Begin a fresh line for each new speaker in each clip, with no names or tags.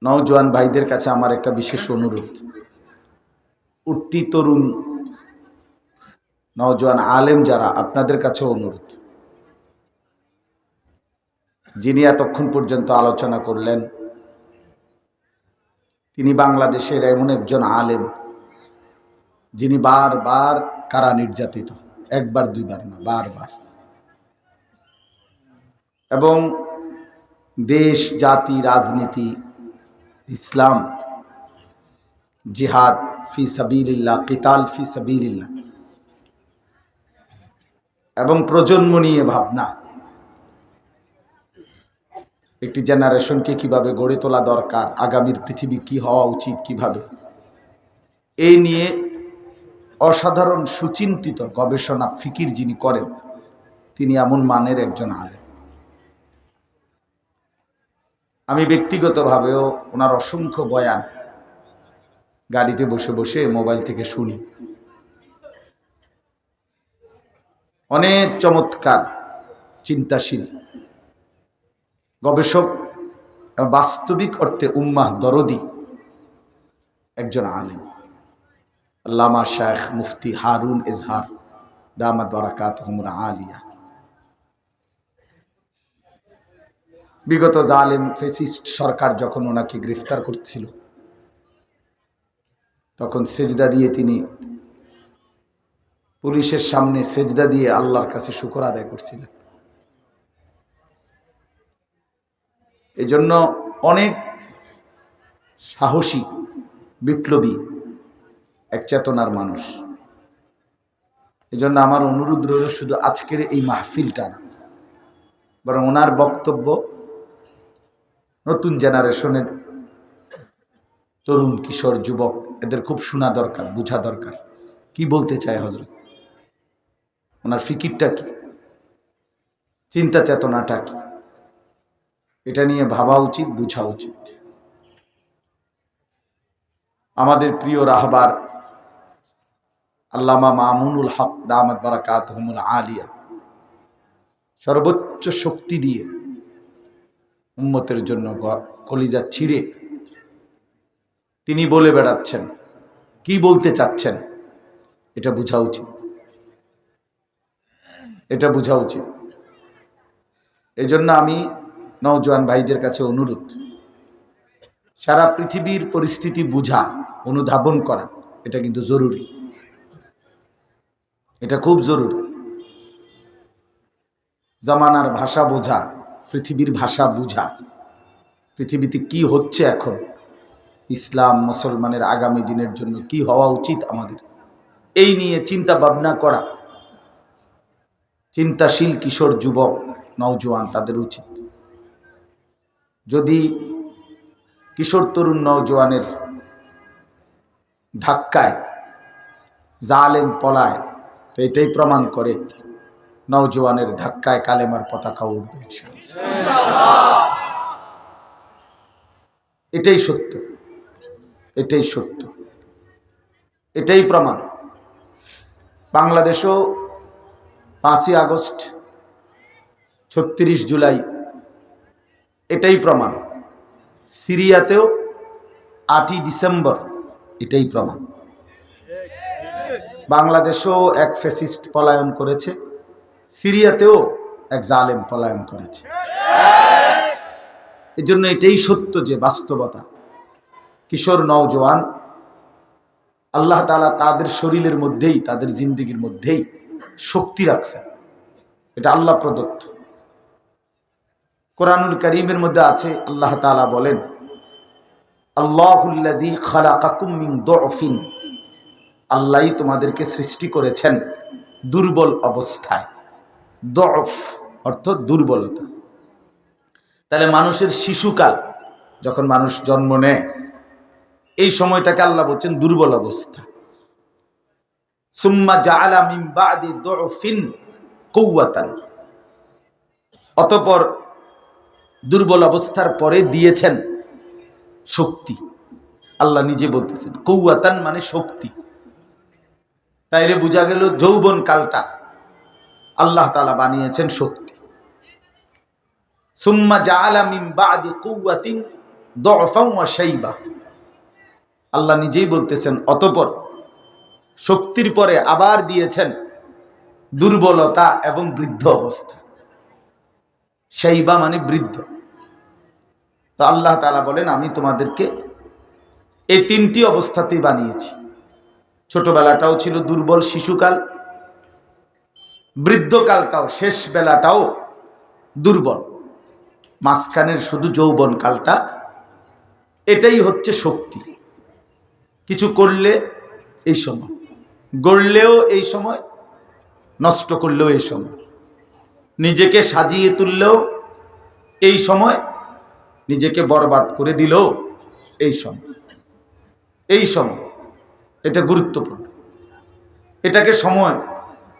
নওজোয়ান ভাইদের কাছে আমার একটা বিশেষ অনুরোধ, উঠতি তরুণ নওজোয়ান আলেম যারা, আপনাদের কাছেও অনুরোধ, যিনি এতক্ষণ পর্যন্ত আলোচনা করলেন তিনি বাংলাদেশের এমন একজন আলেম যিনি বারবার কারা নির্যাতিত, একবার দুইবার না, বারবার, এবং দেশ জাতি রাজনীতি ইসলাম জিহাদ ফি সাবিলিল্লাহ, কিতাল ফি সাবিলিল্লাহ এবং প্রজন্ম নিয়ে ভাবনা, একটি জেনারেশনকে কিভাবে গড়ে তোলা দরকার, আগামীর পৃথিবী কি হওয়া উচিত কিভাবে, এই নিয়ে অসাধারণ সুচিন্তিত গবেষণা ফিকির যিনি করেন তিনি এমন মানের একজন আলেম। আমি ব্যক্তিগতভাবেও ওনার অসংখ্য বয়ান গাড়িতে বসে বসে মোবাইল থেকে শুনি, অনেক চমৎকার চিন্তাশীল গবেষক, বাস্তবিক অর্থে উম্মাহ দরদি একজন আলেম, আল্লামা শায়েখ মুফতি হারুন এজহার দামাত বারাকাতুহুমুল আলিয়া। বিগত জালেম ফেসিস্ট সরকার যখন ওনাকে গ্রেফতার করছিল তখন সেজদা দিয়ে তিনি পুলিশের সামনে সেজদা দিয়ে আল্লাহর কাছে শুকর আদায় করছিলেন। এজন্য অনেক সাহসী বিপ্লবী এক চেতনার মানুষ। এজন্য আমার অনুরোধ রইল শুধু আজকের এই মাহফিলটা না, বরং ওনার বক্তব্য নতুন জেনারেশনের তরুণ কিশোর যুবক এদের খুব শোনা দরকার, বোঝা দরকার কি বলতে চায় হযরত, ওনার ফিকিরটা কি, চিন্তা চেতনাটা কি, এটা নিয়ে ভাবা উচিত, বোঝা উচিত। আমাদের প্রিয় রাহবার আল্লামা মামুনুল হক দামাত বারাকাতুহুমুল আলিয়া সর্বোচ্চ শক্তি দিয়ে উম্মতের জন্য কলিজা ছিঁড়ে তিনি বলে বেড়াচ্ছেন, কি বলতে চাচ্ছেন এটা বোঝা উচিত, এটা বোঝা উচিত। এজন্য আমি নওজোয়ান ভাইদের কাছে অনুরোধ, সারা পৃথিবীর পরিস্থিতি বুঝা, অনুধাবন করা এটা কিন্তু জরুরি, এটা খুব জরুরি। জামানার ভাষা বোঝা, পৃথিবীর ভাষা বুঝা, পৃথিবীতে কি হচ্ছে এখন, ইসলাম মুসলমানের আগামী দিনের জন্য কি হওয়া উচিত আমাদের, এই নিয়ে চিন্তা ভাবনা করা চিন্তাশীল কিশোর যুবক নওজোয়ান তাদের উচিত। যদি কিশোর তরুণ নওজোয়ানের ধাক্কায় জালেম পলায় তো এটাই প্রমাণ করে নওজোয়ানের ধাক্কায় কালেমার পতাকা উঠবে ইনশাআল্লাহ। এটাই সত্য, এটাই সত্য, এটাই প্রমাণ। বাংলাদেশও 5ই আগস্ট 36 জুলাই এটাই প্রমাণ, সিরিয়াতেও 8ই ডিসেম্বর এটাই প্রমাণ। বাংলাদেশেও এক ফ্যাসিস্ট পলায়ন করেছে, সিরিয়াতেও এক জালেম পলায়ন করেছে। এজন্য এটাই সত্য যে বাস্তবতা, কিশোর নওজোয়ান আল্লাহ তাআলা তাদের শরীরের মধ্যেই, তাদের জিন্দেগির মধ্যেই শক্তি রাখছেন, এটা আল্লাহ প্রদত্ত। কোরআনুল কারীমের মধ্যে আছে, আল্লাহ তাআলা বলেন, আল্লাহুল্লাযী খালাকাকুম মিন দুফিন, আল্লাহই তোমাদেরকে সৃষ্টি করেছেন দুর্বল অবস্থায়। দুফ অর্থ দুর্বলতা। তাহলে মানুষের শিশুকাল যখন মানুষ জন্ম নেয় এই সময়টাকে আল্লাহ বলছেন দুর্বল অবস্থা। সুম্মা জাআলা মিন বাদি দুফিন কুওয়াতান, অতঃপর দুর্বল অবস্থার পরে দিয়েছেন শক্তি। আল্লাহ নিজে বলতেছেন কুওয়াতান মানে শক্তি। তাইলে বোঝা গেল যৌবন কালটা আল্লাহ তাআলা বানিয়েছেন শক্তি। সুম্মা জাআলা মিন বাদি কুওয়াতিন দুআফাও ওয়া শাইবা। আল্লাহ নিজেই বলতেছেন অতঃপর শক্তির পরে আবার দিয়েছেন দুর্বলতা এবং বৃদ্ধ অবস্থা। শাইবা মানে বৃদ্ধ। তো আল্লাহ তাআলা বলেন আমি তোমাদেরকে এই তিনটি অবস্থাতেই বানিয়েছি। ছোটবেলাটাও ছিল দুর্বল শিশুকাল, বৃদ্ধকালটাও শেষ বেলাটাও দুর্বল, মাঝখানের শুধু যৌবন কালটা, এটাই হচ্ছে শক্তি। কিছু করলে এই সময়, গড়লেও এই সময়, নষ্ট করলেও এই সময়, নিজেকে সাজিয়ে তুললেও এই সময়, নিজেকে বরবাদ করে দিলেও এই সময়। এই সময় এটা গুরুত্বপূর্ণ, এটাকে সময়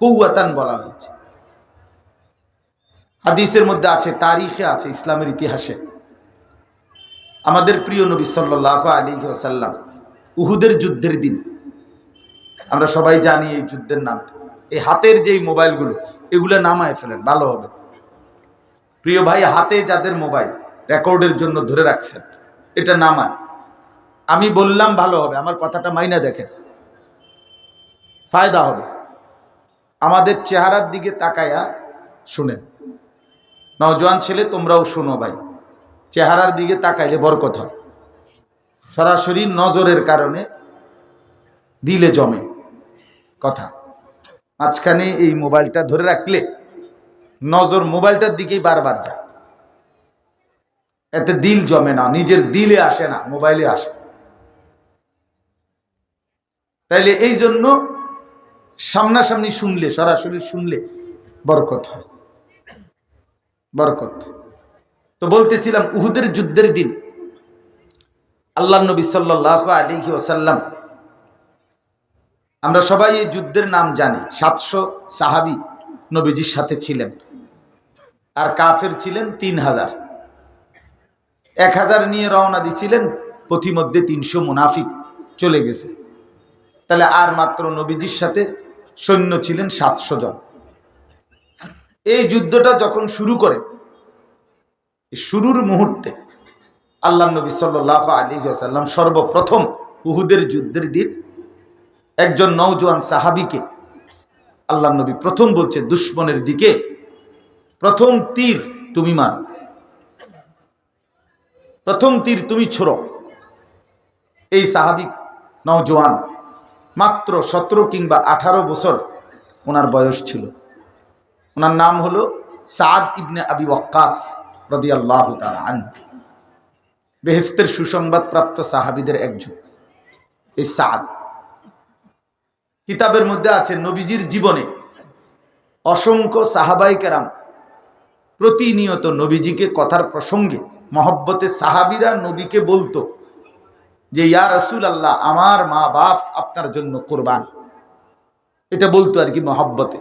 কুওয়াতান বলা হয়েছে। হাদিসের মধ্যে আছে, তারিখে আছে, ইসলামের ইতিহাসে আমাদের প্রিয় নবী সাল্লাল্লাহু আলাইহি ওয়াসাল্লাম উহুদের যুদ্ধের দিন, আমরা সবাই জানি এই যুদ্ধের নাম। এই হাতের যেই মোবাইলগুলো, এগুলো নামায় ফেলেন ভালো হবে। প্রিয় ভাই, হাতে যাদের মোবাইল রেকর্ডের জন্য ধরে রাখছেন, এটা নামান। আমি বললাম ভালো হবে, আমার কথাটা মাইনা দেখেন, ফায়দা হবে। আমাদের চেহারার দিকে তাকায়া শুনেন। নওজোয়ান ছেলে তোমরাও শোনো ভাই, চেহারার দিকে তাকাইলে বরকত হয়। সরাসরি নজরের কারণে দিলে জমে কথা। মাঝখানে এই মোবাইলটা ধরে রাখলে নজর মোবাইলটার দিকেই বারবার যায়, এতে দিল জমে না, নিজের দিলে আসে না, মোবাইলে আসে। তাইলে এই জন্য সামনাসামনি শুনলে, সরাসরি শুনলে বরকত হয়, বরকত। তো বলতেছিলাম উহুদের যুদ্ধের দিন আল্লাহ নবী সাল্লাল্লাহু আলাইহি ওয়াসাল্লাম, আমরা সবাই এই যুদ্ধের নাম জানি। 700 সাহাবী নবীজির সাথে ছিলেন, আর কাফের ছিলেন 3000। 1000 নিয়ে রওনা দিছিলেন, পথিমধ্যে 300 মুনাফিক চলে গেছে। তাহলে আর মাত্র নবীজির সাথে সৈন্য ছিলেন 700 জন। এই যুদ্ধটা যখন শুরু করে, শুরুর মুহূর্তে আল্লাহ নবী সাল্লাল্লাহু আলাইহি ওয়াসাল্লাম সর্বপ্রথম উহুদের যুদ্ধের দিন একজন নওজোয়ান সাহাবীকে আল্লাহ নবী প্রথম বলছে, দুশমনের দিকে প্রথম তীর তুমি মারো, প্রথম তীর তুমি ছোড়ো। এই সাহাবী নওজোয়ান, মাত্র 17 কিংবা 18 বছর ওনার বয়স ছিল। ওনার নাম হলো সাদ ইবনে আবি ওয়াক্কাস রাদিয়াল্লাহু তাআলা আনহু। বেহেশতের সুসংবাদ প্রাপ্ত সাহাবীদের একজন এই সাদ। কিতাবের মধ্যে আছে নবীজির জীবনে অসংখ্য সাহাবায়ে কেরাম প্রতিনিয়ত নবীজিকে কথার প্রসঙ্গে মহব্বতে সাহাবীরা নবীকে বলতো যে ইয়া রাসূলুল্লাহ, আমার মা বাপ আপনার জন্য কুরবান। এটা বলতো আর কি মহব্বতে,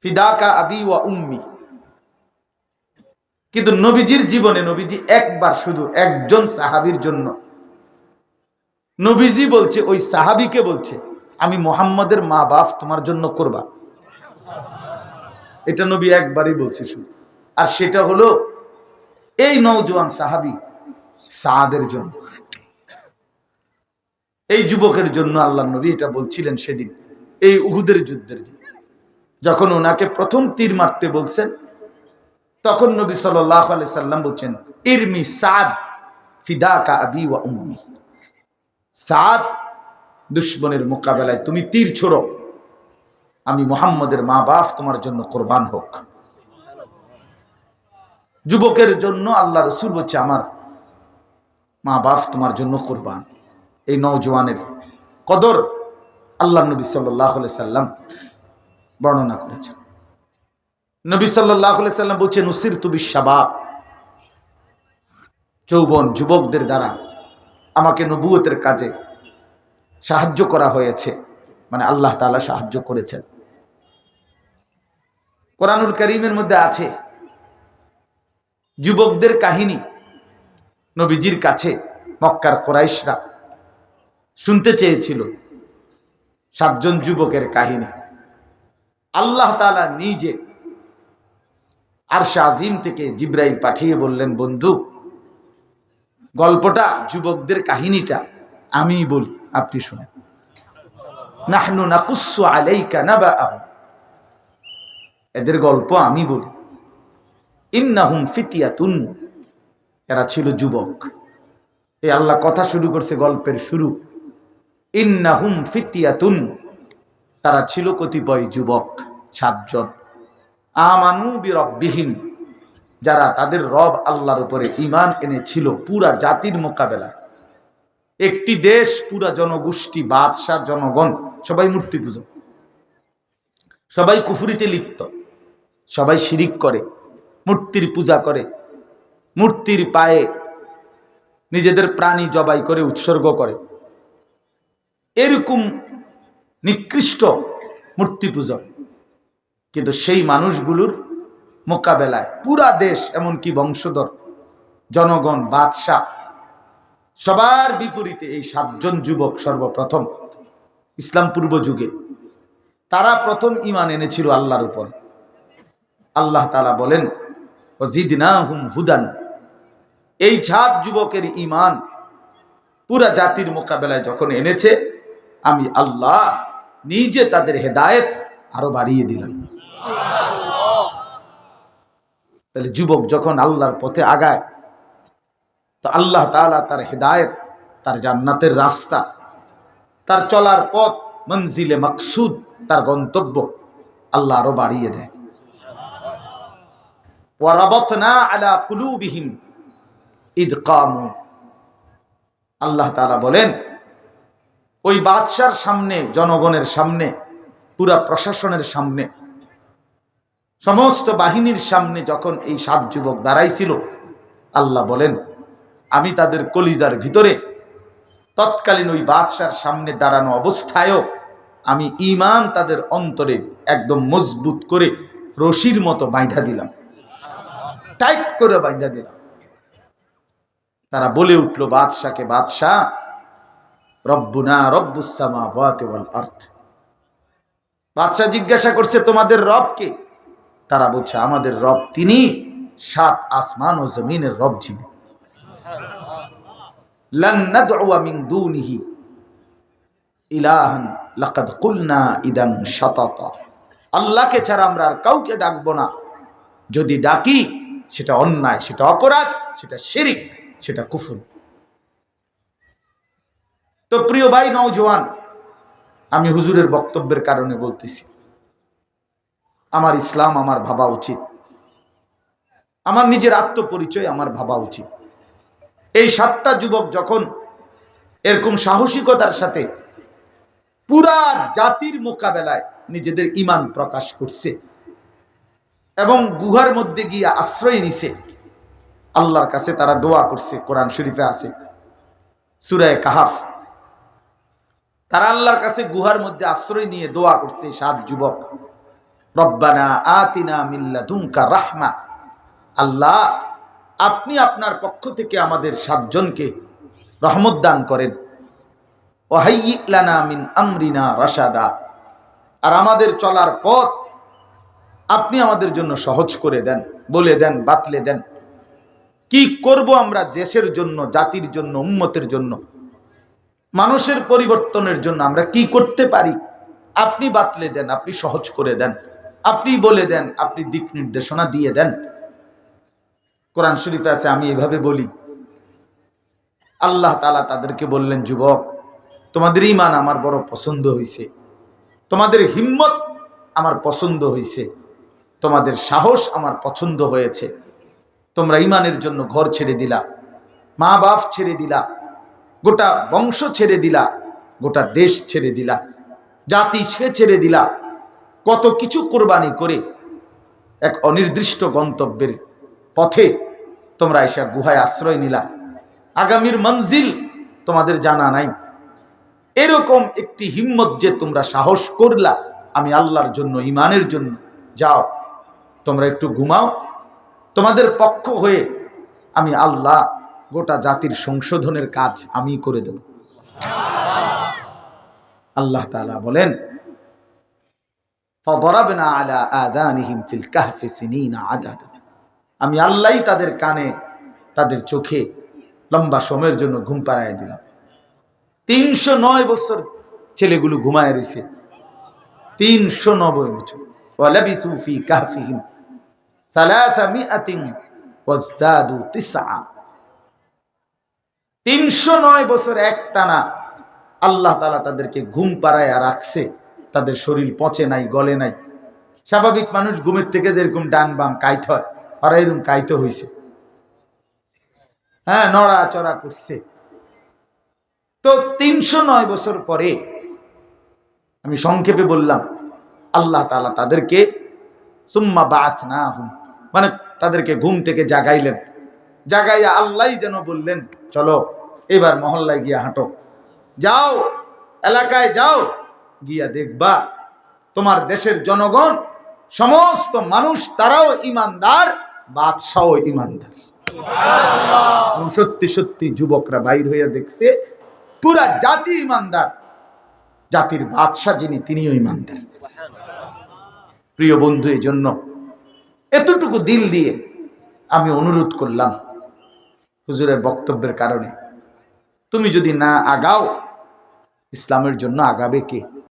ফিদাকা আবি ওয়া উম্মি। কিন্তু নবীজির জীবনে নবীজি একবার শুধু একজন সাহাবীর জন্য নবীজি বলছে, ওই সাহাবীকে বলছে, আমি মুহাম্মাদের মা বাপ তোমার জন্য কুরবান। এটা নবী একবারই বলছে শুধু, আর সেটা হলো এই নওজোয়ান সাহাবী সাদের জন্য, এই যুবকের জন্য আল্লাহ নবী এটা বলছিলেন সেদিন, এই উহুদের যুদ্ধের দিন যখন ওনাকে প্রথম তীর মারতে বলছেন, তখন নবী সাল্লাল্লাহু আলাইহি সাল্লাম বলছেন, ইরমি সাদ ফিদাকা আবি ওয়া উম্মি। সাদ, দুশমনের মোকাবেলায় তুমি তীর ছোড়ো, আমি মুহাম্মাদের মা বাপ তোমার জন্য কুরবান হোক। যুবকের জন্য আল্লাহ রাসূল বলছে, আমার মা বাপ তোমার জন্য কুরবান। এই নওজোয়ানের কদর আল্লাহ নবী সাল্লাল্লাহু আলাইহি সাল্লাম বর্ণনা করেছেন। নবী সাল্লাল্লাহু আলাইহি সাল্লাম বলছেন, উসিরতু বিশ-শাবাব, যৌবন যুবকদের দ্বারা আমাকে নবুয়তের কাজে সাহায্য করা হয়েছে, মানে আল্লাহ তাআলা সাহায্য করেছেন। কোরআনুল কারীমের মধ্যে আছে যুবকদের কাহিনী। নবীজির কাছে মক্কার কুরাইশরা শুনতে চেয়েছিল 7 জন যুবকের কাহিনী। আল্লাহ তাআলা নিজে আরশে আজিম থেকে জিবরাইল পাঠিয়ে বললেন, বন্ধু গল্পটা, যুবকদের কাহিনীটা আমি বলি, আপনি শুনেন। নাহনু নাকুসসু আলাইকা নাবাআহুম, এদের গল্প আমি বলি। ইন্নাহুম ফিতিয়াতুন, এরা ছিল যুবক। এই আল্লাহ কথা শুরু করছে, গল্পের শুরু। ইন্নাহুম ফিতিয়াতুন, তারা ছিল কতিপয় যুবক, 7 জন। আমানু বিরব্বিহিম, যারা তাদের রব আল্লাহর উপরে ঈমান এনেছিল পুরা জাতির মোকাবেলায়। একটি দেশ, পুরা জনগোষ্ঠী, বাদশাহ, জনগণ সবাই মূর্তি পূজা, সবাই কুফরিতে লিপ্ত, সবাই শিরিক করে, মূর্তির পূজা করে, মূর্তির পায়ে নিজেদের প্রাণী জবাই করে উৎসর্গ করে। এরকম নিকৃষ্ট মূর্তি পূজক। কিন্তু সেই মানুষগুলোর মোকাবেলায় পুরা দেশ, এমনকি বংশধর, জনগণ, বাদশাহ, সবার বিপরীতে এই 7 জন যুবক সর্বপ্রথম ইসলাম পূর্ব যুগে তারা প্রথম ঈমান এনেছিল আল্লাহর উপর। আল্লাহ তাআলা বলেন ওয়াজিদনাহুম হুদান, এই 7 যুবকের ঈমান পুরা জাতির মোকাবেলায় যখন এনেছে, আমি আল্লাহ নিজে তাদের হেদায়েত আরো বাড়িয়ে দিলাম। তাহলে যুবক যখন আল্লাহর পথে আগায়, তো আল্লাহ তাআলা তার হেদায়েত, তার জান্নাতের রাস্তা, তার চলার পথ, মঞ্জিলে মাকসুদ, তার গন্তব্য আল্লাহ আরো বাড়িয়ে দেয়। ওয়ারাবাতনা আলা কুলুবিহিম ইদ কামু, আল্লাহ তাআলা বলেন ওই বাদশার সামনে, জনগণের সামনে, পুরা প্রশাসনের সামনে, সমস্ত বাহিনীর সামনে যখন এই 7 যুবক দাঁড়াইছিল, আল্লাহ বলেন আমি তাদের কলিজার ভিতরে তৎকালীন ওই বাদশার সামনে দাঁড়ানো অবস্থায়ও আমি ঈমান তাদের অন্তরে একদম মজবুত করে রশির মতো বাঁধা দিলাম, টাইট করে বাঁধা দিলাম। তারা বলে উঠল বাদশাকে, বাদশাহ রব্বুনা রব্বুস সামাওয়াতি ওয়াল আরদ। বাদশা জিজ্ঞাসা করছে তোমাদের রব কে? তারা বলছে আমাদের রব তিনি 7 আসমান ও জমিনের রব যিনি। লান নাদউ মিন দুনিহি ইলাহান লাকাদ কুলনা ইদান শাতাতা, আল্লাহকে ছাড়া আমরা আর কাউকে ডাকবো না, যদি ডাকি সেটা অন্যায়, সেটা অপরাধ, সেটা শিরক, সেটা কুফর। তো প্রিয় ভাই নওজোয়ান, আমি হুজুরের বক্তব্যের কারণে বলতেছি, আমার ইসলাম আমার ভাবা উচিত, আমার নিজের আত্মপরিচয় আমার ভাবা উচিত। এই 7টা যুবক যখন এরকম সাহসিকতার সাথে পুরা জাতির মোকাবেলায় নিজেদের ঈমান প্রকাশ করছে এবং গুহার মধ্যে গিয়ে আশ্রয় নিছে, আল্লাহর কাছে তারা দোয়া করছে, কোরআন শরীফে আছে সূরা কাহাফ, তারা আল্লাহর কাছে গুহার মধ্যে আশ্রয় নিয়ে দোয়া করছে 7 যুবক, রব্বানা আতিনা মিন লাদুনকা রাহমা, আল্লাহ আপনি আপনার পক্ষ থেকে আমাদের 7 জনকে রহমত দান করেন, ওয়াহাইয়্যি লানা মিন আমরিনা রাশাদা, আর আমাদের চলার পথ আপনি আমাদের জন্য সহজ করে দেন, বলে দেন, বাতলে দেন। কি করব আমরা দেশের জন্য, জাতির জন্য, উম্মতের জন্য, মানুষের পরিবর্তনের জন্য আমরা কি করতে পারি, আপনি বাতলে দেন, আপনি সহজ করে দেন, আপনি বলে দেন, আপনি দিক নির্দেশনা দিয়ে দেন। কোরআন শরীফে আছে, আমি এভাবে বলি। আল্লাহ তাআলা তাদেরকে বললেন, যুবক তোমাদের ঈমান আমার বড় পছন্দ হয়েছে, তোমাদের হিম্মত আমার পছন্দ হয়েছে, তোমাদের সাহস আমার পছন্দ হয়েছে। তোমরা ঈমানের জন্য ঘর ছেড়ে দিলা, মা বাপ ছেড়ে দিলা, গোটা বংশ ছেড়ে দিলা, গোটা দেশ ছেড়ে দিলা, জাতি ছেড়ে দিলা, কত কিছু কোরবানি করে এক অনির্দিষ্ট গন্তব্যের পথে তোমরা এসে গুহায় আশ্রয় নিলা, আগামীর মঞ্জিল তোমাদের জানা নাই। এরকম একটি হিম্মত যে তোমরা সাহস করলা আমি আল্লাহর জন্য, ঈমানের জন্য, যাও তোমরা একটু ঘুমাও, তোমাদের পক্ষ হয়ে আমি আল্লাহ গোটা জাতির সংশোধনের কাজ আমি করে দেব। আল্লাহ তাআলা বলেন ফাদরাবনা আলা আযানিহিম ফিল কাহফি সিনিনা আদাদা, আমি আল্লাহই তাদের কানে, তাদের চোখে লম্বা সময়ের জন্য ঘুম পাড়ায় দিলাম। 309 বছর ছেলেগুলো ঘুমায় রয়েছে, 390 বছর। ওয়ালাবিথু ফি কাহফিহিম 300 ওয়াজদাদু 9। 309 বছর একটানা আল্লাহ তাআলা তাদেরকে ঘুম পাড়ায় রাখছে। তাদের শরীর পচে নাই, গলে নাই। স্বাভাবিক মানুষ ঘুমের থেকে যেরকম ডান বাম কাইত হয়, আর এরকম কাইত হইছে, হ্যাঁ, নড়াচড়া করছে। তো 309 বছর পরে আমি সংক্ষেপে বললাম, আল্লাহ তাআলা তাদেরকে সুম্মা বাআসনাহুম, মানে তাদেরকে ঘুম থেকে জাগাইলেন। জাগাইয়া আল্লাহই যেন বললেন, চলো এবার মহল্লায় গিয়া হাঁটো, যাও এলাকায় যাও, গিয়া দেখবা তোমার দেশের জনগণ সমস্ত মানুষ তারাও ইমানদার, বাদশাও ইমানদার। এবং সত্যি সত্যি যুবকরা বাইর হইয়া দেখছে পুরা জাতি ইমানদার, জাতির বাদশা যিনি তিনিও ইমানদার। প্রিয় বন্ধু, এই জন্য এতটুকু দিল দিয়ে আমি অনুরোধ করলাম হুজুরের বক্তব্যের কারণে, তুমি যদি না আগাও ইসলামের জন্য আগাবে কে?